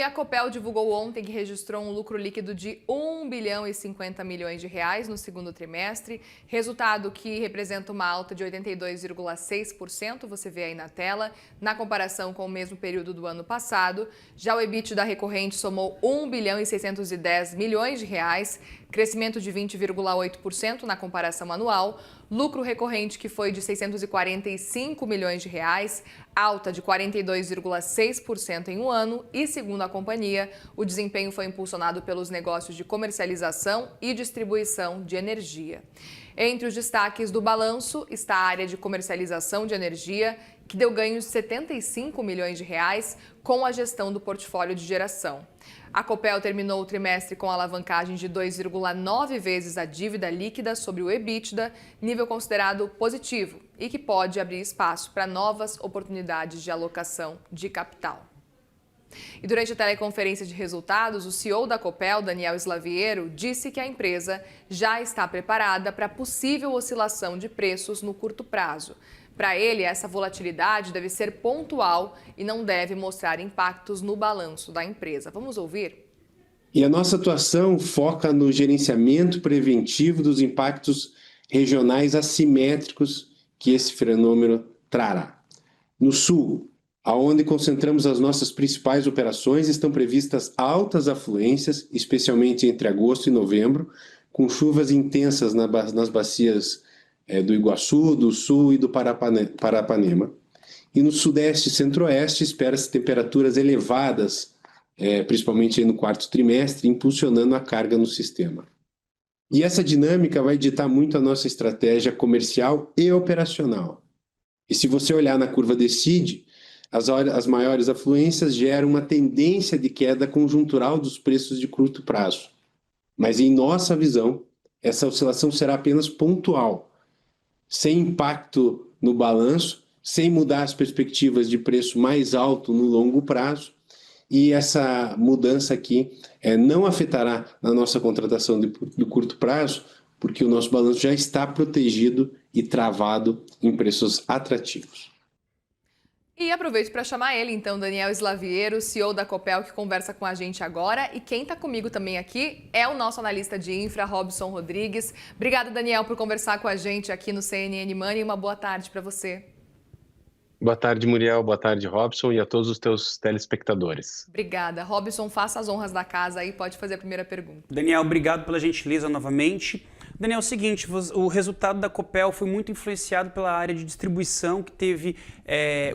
e a Copel divulgou ontem que registrou um lucro líquido de 1 bilhão e 50 milhões de reais no segundo trimestre, resultado que representa uma alta de 82,6%, você vê aí na tela, na comparação com o mesmo período do ano passado. Já o EBITDA recorrente somou 1 bilhão e 610 milhões de reais, crescimento de 20,8% na comparação anual, lucro recorrente que foi de 645 milhões de reais, alta de 42,6% em um ano e, segundo a companhia, o desempenho foi impulsionado pelos negócios de comercialização e distribuição de energia. Entre os destaques do balanço está a área de comercialização de energia, que deu ganhos de 75 milhões de reais com a gestão do portfólio de geração. A Copel terminou o trimestre com alavancagem de 2,9 vezes a dívida líquida sobre o EBITDA, nível considerado positivo e que pode abrir espaço para novas oportunidades de alocação de capital. E durante a teleconferência de resultados, o CEO da Copel, Daniel Slaviero, disse que a empresa já está preparada para possível oscilação de preços no curto prazo. Para ele, essa volatilidade deve ser pontual e não deve mostrar impactos no balanço da empresa. Vamos ouvir? E a nossa atuação foca no gerenciamento preventivo dos impactos regionais assimétricos que esse fenômeno trará. No Sul, aonde concentramos as nossas principais operações, estão previstas altas afluências, especialmente entre agosto e novembro, com chuvas intensas nas bacias do Iguaçu, do Sul e do Parapanema. E no Sudeste e Centro-Oeste espera-se temperaturas elevadas, principalmente no quarto trimestre, impulsionando a carga no sistema. E essa dinâmica vai ditar muito a nossa estratégia comercial e operacional. E se você olhar na curva de CID, as maiores afluências geram uma tendência de queda conjuntural dos preços de curto prazo. Mas em nossa visão, essa oscilação será apenas pontual, sem impacto no balanço, sem mudar as perspectivas de preço mais alto no longo prazo, e essa mudança aqui não afetará na nossa contratação do curto prazo, porque o nosso balanço já está protegido e travado em preços atrativos. E aproveito para chamar ele, então, Daniel Slaviero, CEO da Copel, que conversa com a gente agora. E quem está comigo também aqui é o nosso analista de infra, Robson Rodrigues. Obrigada, Daniel, por conversar com a gente aqui no CNN Money. Uma boa tarde para você. Boa tarde, Muriel. Boa tarde, Robson, e a todos os teus telespectadores. Obrigada. Robson, faça as honras da casa aí, pode fazer a primeira pergunta. Daniel, obrigado pela gentileza novamente. Daniel, é o seguinte, o resultado da Copel foi muito influenciado pela área de distribuição, que teve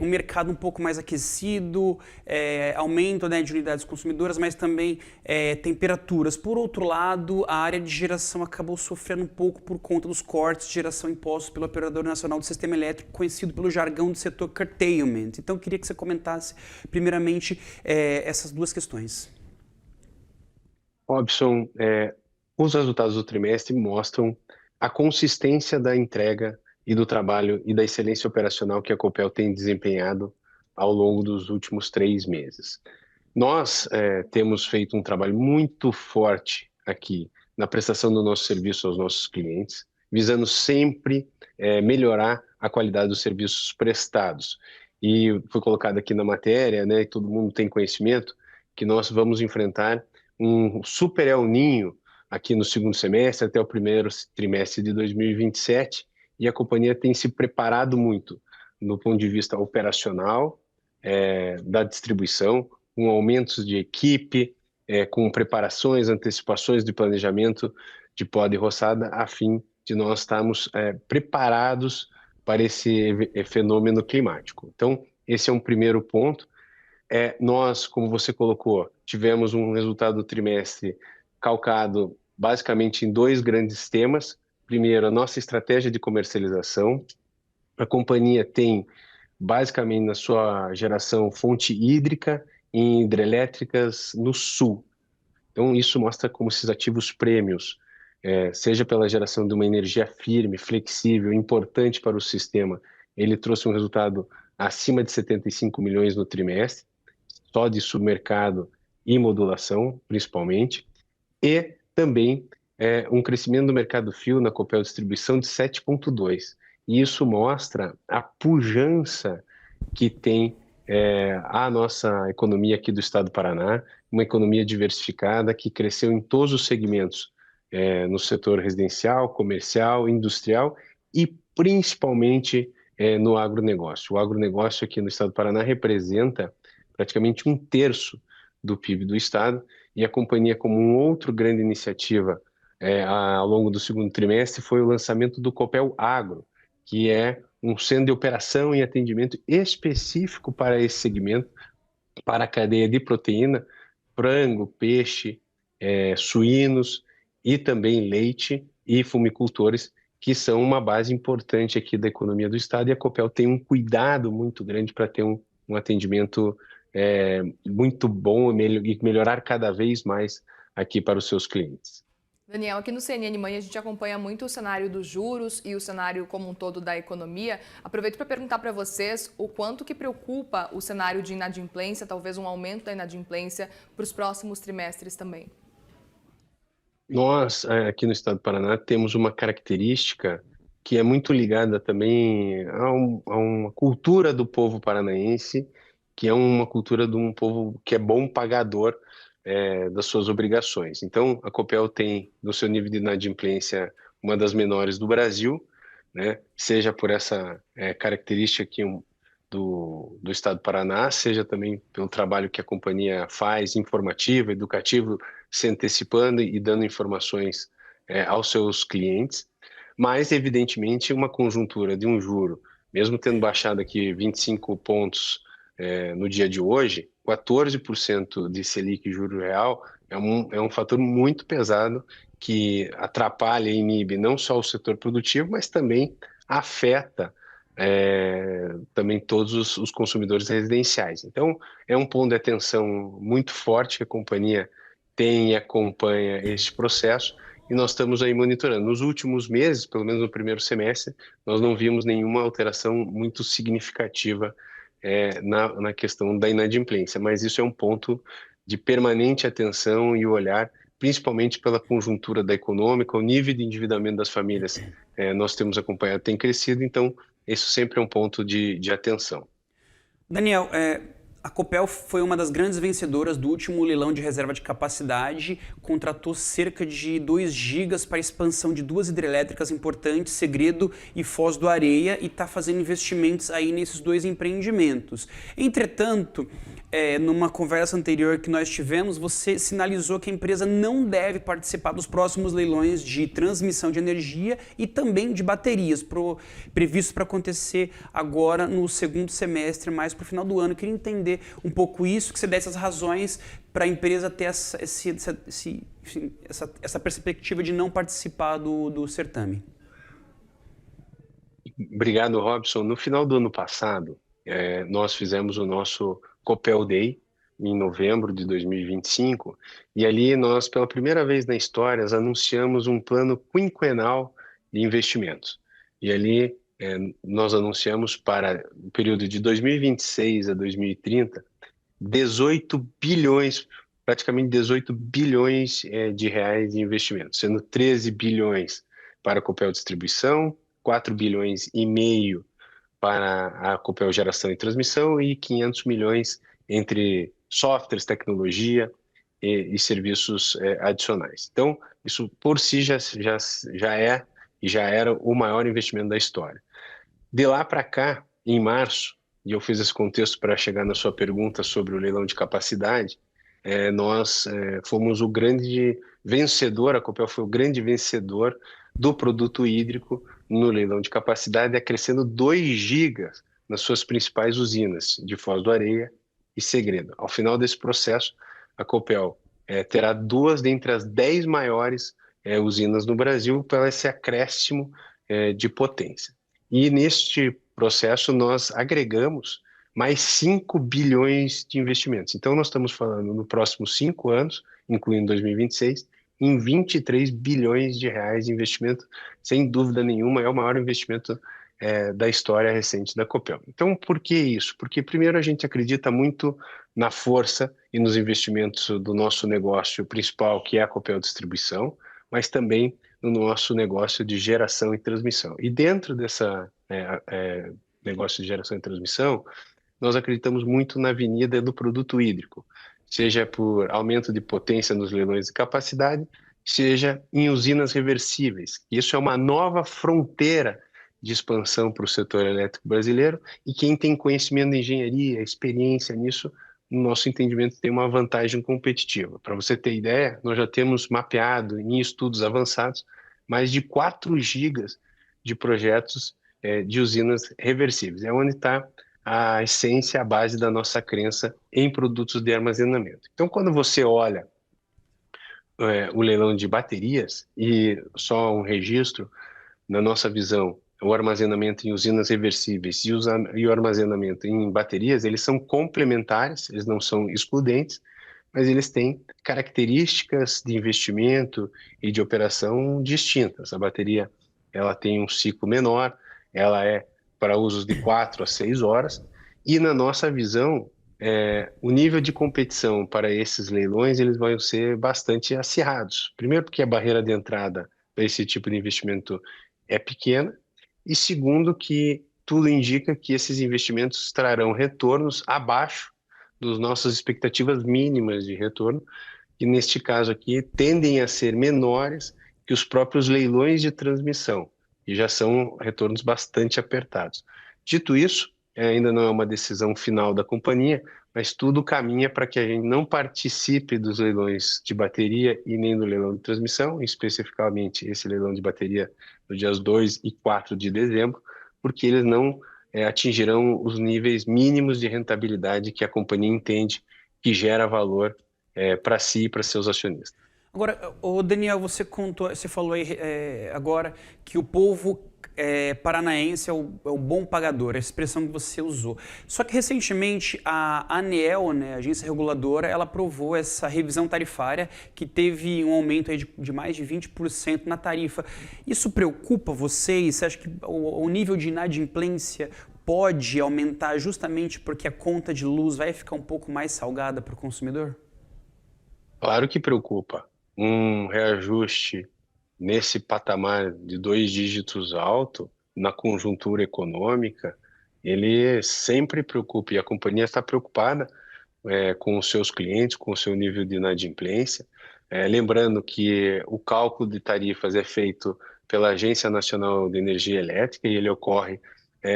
um mercado um pouco mais aquecido, aumento, né, de unidades consumidoras, mas também temperaturas. Por outro lado, a área de geração acabou sofrendo um pouco por conta dos cortes de geração impostos pelo Operador Nacional do Sistema Elétrico, conhecido pelo jargão do setor curtailment. Então, eu queria que você comentasse, primeiramente, essas duas questões. Robson, os resultados do trimestre mostram a consistência da entrega e do trabalho e da excelência operacional que a Copel tem desempenhado ao longo dos últimos 3 meses. Nós temos feito um trabalho muito forte aqui na prestação do nosso serviço aos nossos clientes, visando sempre melhorar a qualidade dos serviços prestados. E foi colocado aqui na matéria, né, e todo mundo tem conhecimento, que nós vamos enfrentar um super El Niño aqui no segundo semestre, até o primeiro trimestre de 2027, e a companhia tem se preparado muito no ponto de vista operacional, da distribuição, com aumentos de equipe, com preparações, antecipações de planejamento de poda e roçada, a fim de nós estarmos preparados para esse fenômeno climático. Então, esse é um primeiro ponto. Nós, como você colocou, tivemos um resultado do trimestre calcado basicamente em 2 grandes temas. Primeiro, a nossa estratégia de comercialização. A companhia tem basicamente na sua geração fonte hídrica em hidrelétricas no sul. Então isso mostra como esses ativos prêmios, seja pela geração de uma energia firme, flexível, importante para o sistema, ele trouxe um resultado acima de 75 milhões no trimestre, só de submercado e modulação, principalmente, e também um crescimento do mercado fio na Copel Distribuição de 7,2%. E isso mostra a pujança que tem a nossa economia aqui do estado do Paraná, uma economia diversificada que cresceu em todos os segmentos, no setor residencial, comercial, industrial e principalmente no agronegócio. O agronegócio aqui no estado do Paraná representa praticamente 1/3 do PIB do estado, e a companhia, como uma outra grande iniciativa ao longo do segundo trimestre, foi o lançamento do Copel Agro, que é um centro de operação e atendimento específico para esse segmento, para a cadeia de proteína, frango, peixe, suínos e também leite e fumicultores, que são uma base importante aqui da economia do estado, e a Copel tem um cuidado muito grande para ter um atendimento muito bom e melhorar cada vez mais aqui para os seus clientes. Daniel, aqui no CNN Manhã a gente acompanha muito o cenário dos juros e o cenário como um todo da economia. Aproveito para perguntar para vocês o quanto que preocupa o cenário de inadimplência, talvez um aumento da inadimplência para os próximos trimestres também. Nós, aqui no estado do Paraná, temos uma característica que é muito ligada também a uma cultura do povo paranaense, que é uma cultura de um povo que é bom pagador das suas obrigações. Então, a Copel tem, no seu nível de inadimplência, uma das menores do Brasil, né? Seja por essa característica aqui do estado do Paraná, seja também pelo trabalho que a companhia faz, informativo, educativo, se antecipando e dando informações aos seus clientes, mas, evidentemente, uma conjuntura de um juro, mesmo tendo baixado aqui 25 pontos no dia de hoje, 14% de Selic juro real é um fator muito pesado que atrapalha e inibe não só o setor produtivo, mas também afeta também todos os consumidores residenciais. Então, é um ponto de atenção muito forte que a companhia tem e acompanha este processo, e nós estamos aí monitorando. Nos últimos meses, pelo menos no primeiro semestre, nós não vimos nenhuma alteração muito significativa na questão da inadimplência, mas isso é um ponto de permanente atenção e olhar, principalmente pela conjuntura da econômica, o nível de endividamento das famílias nós temos acompanhado, tem crescido, então isso sempre é um ponto de atenção. Daniel, a Copel foi uma das grandes vencedoras do último leilão de reserva de capacidade, contratou cerca de 2 gigas para a expansão de 2 hidrelétricas importantes, Segredo e Foz do Areia, e está fazendo investimentos aí nesses 2 empreendimentos. Entretanto, numa conversa anterior que nós tivemos, você sinalizou que a empresa não deve participar dos próximos leilões de transmissão de energia e também de baterias, previstos para acontecer agora no segundo semestre, mais para o final do ano. Eu queria entender um pouco isso, que você desse as razões para a empresa ter essa perspectiva de não participar do certame. Obrigado, Robson. No final do ano passado, nós fizemos o nosso Copel Day, em novembro de 2025, e ali nós, pela primeira vez na história, anunciamos um plano quinquenal de investimentos. E ali nós anunciamos para o período de 2026 a 2030, 18 bilhões, praticamente 18 bilhões de reais de investimentos, sendo 13 bilhões para a Copel Distribuição, 4 bilhões e meio para a Copel Geração e Transmissão e 500 milhões entre softwares, tecnologia e serviços adicionais. Então, isso por si já é e já era o maior investimento da história. De lá para cá, em março, e eu fiz esse contexto para chegar na sua pergunta sobre o leilão de capacidade, nós fomos o grande vencedor, a Copel foi o grande vencedor do produto hídrico no leilão de capacidade, acrescendo 2 gigas nas suas principais usinas, de Foz do Areia e Segredo. Ao final desse processo, a Copel terá 2 dentre as 10 maiores usinas no Brasil pelo esse acréscimo de potência. E neste processo nós agregamos mais 5 bilhões de investimentos. Então nós estamos falando nos próximos 5 anos, incluindo 2026, em 23 bilhões de reais de investimento, sem dúvida nenhuma, é o maior investimento da história recente da Copel. Então, por que isso? Porque, primeiro, a gente acredita muito na força e nos investimentos do nosso negócio principal, que é a Copel Distribuição, mas também no nosso negócio de geração e transmissão. E dentro dessa negócio de geração e transmissão, nós acreditamos muito na avenida do produto hídrico, seja por aumento de potência nos leilões de capacidade, seja em usinas reversíveis. Isso é uma nova fronteira de expansão para o setor elétrico brasileiro, e quem tem conhecimento de engenharia, experiência nisso, no nosso entendimento, tem uma vantagem competitiva. Para você ter ideia, nós já temos mapeado em estudos avançados mais de 4 gigas de projetos de usinas reversíveis. É onde está a essência, a base da nossa crença em produtos de armazenamento. Então, quando você olha o leilão de baterias, e só um registro, na nossa visão, o armazenamento em usinas reversíveis e o armazenamento em baterias, eles são complementares, eles não são excludentes, mas eles têm características de investimento e de operação distintas. A bateria, ela tem um ciclo menor, ela é para usos de 4 a 6 horas, e na nossa visão, o nível de competição para esses leilões, eles vão ser bastante acirrados. Primeiro porque a barreira de entrada para esse tipo de investimento é pequena, e segundo que tudo indica que esses investimentos trarão retornos abaixo das nossas expectativas mínimas de retorno, que neste caso aqui tendem a ser menores que os próprios leilões de transmissão, e já são retornos bastante apertados. Dito isso, ainda não é uma decisão final da companhia, mas tudo caminha para que a gente não participe dos leilões de bateria e nem do leilão de transmissão, especificamente esse leilão de bateria nos dias 2 e 4 de dezembro, porque eles não atingirão os níveis mínimos de rentabilidade que a companhia entende que gera valor para si e para seus acionistas. Agora, Daniel, você falou aí agora que o povo paranaense é o bom pagador, a expressão que você usou. Só que recentemente a ANEEL, né, a agência reguladora, ela aprovou essa revisão tarifária que teve um aumento aí de mais de 20% na tarifa. Isso preocupa vocês? Você acha que o nível de inadimplência pode aumentar justamente porque a conta de luz vai ficar um pouco mais salgada para o consumidor? Claro que preocupa. Um reajuste nesse patamar de 2 dígitos alto, na conjuntura econômica, ele sempre preocupa, e a companhia está preocupada com os seus clientes, com o seu nível de inadimplência. Lembrando que o cálculo de tarifas é feito pela Agência Nacional de Energia Elétrica, e ele ocorre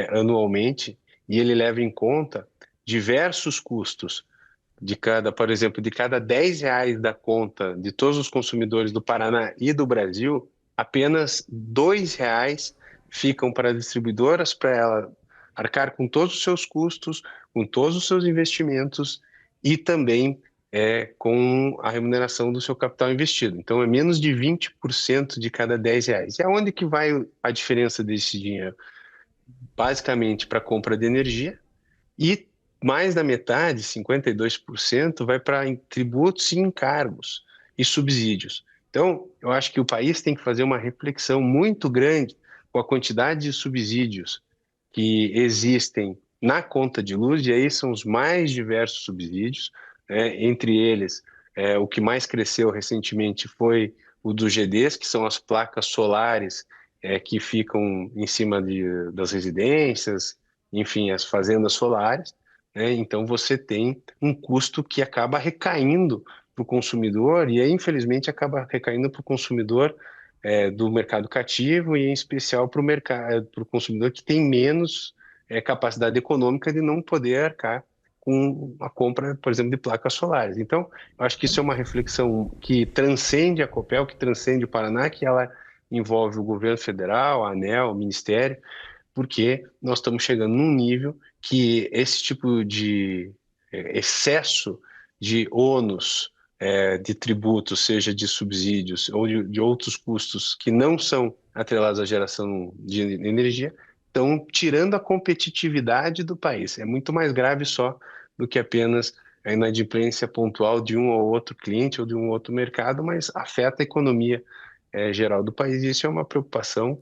anualmente, e ele leva em conta diversos custos. Por exemplo, de cada R$10 da conta de todos os consumidores do Paraná e do Brasil, apenas R$2 ficam para distribuidoras, para ela arcar com todos os seus custos, com todos os seus investimentos e também com a remuneração do seu capital investido. Então, é menos de 20% de cada R$10. E aonde que vai a diferença desse dinheiro? Basicamente para a compra de energia, e mais da metade, 52%, vai para tributos e encargos e subsídios. Então, eu acho que o país tem que fazer uma reflexão muito grande com a quantidade de subsídios que existem na conta de luz, e aí são os mais diversos subsídios, entre eles, o que mais cresceu recentemente foi o dos GDs, que são as placas solares que ficam em cima das residências, enfim, as fazendas solares. Então você tem um custo que acaba recaindo para o consumidor, e aí, infelizmente, acaba recaindo para o consumidor do mercado cativo, e em especial para o consumidor que tem menos capacidade econômica de não poder arcar com a compra, por exemplo, de placas solares. Então, eu acho que isso é uma reflexão que transcende a Copel, que transcende o Paraná, que ela envolve o governo federal, a ANEEL, o Ministério, porque nós estamos chegando num nível que esse tipo de excesso de ônus de tributos, seja de subsídios ou de outros custos que não são atrelados à geração de energia, estão tirando a competitividade do país. É muito mais grave só do que apenas a inadimplência pontual de um ou outro cliente ou de um outro mercado, mas afeta a economia geral do país, e isso é uma preocupação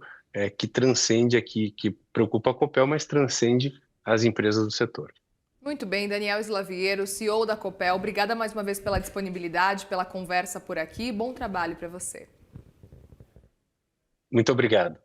que transcende aqui, que preocupa a Copel, mas transcende as empresas do setor. Muito bem, Daniel Slaviero, CEO da Copel, obrigada mais uma vez pela disponibilidade, pela conversa por aqui. Bom trabalho para você. Muito obrigado.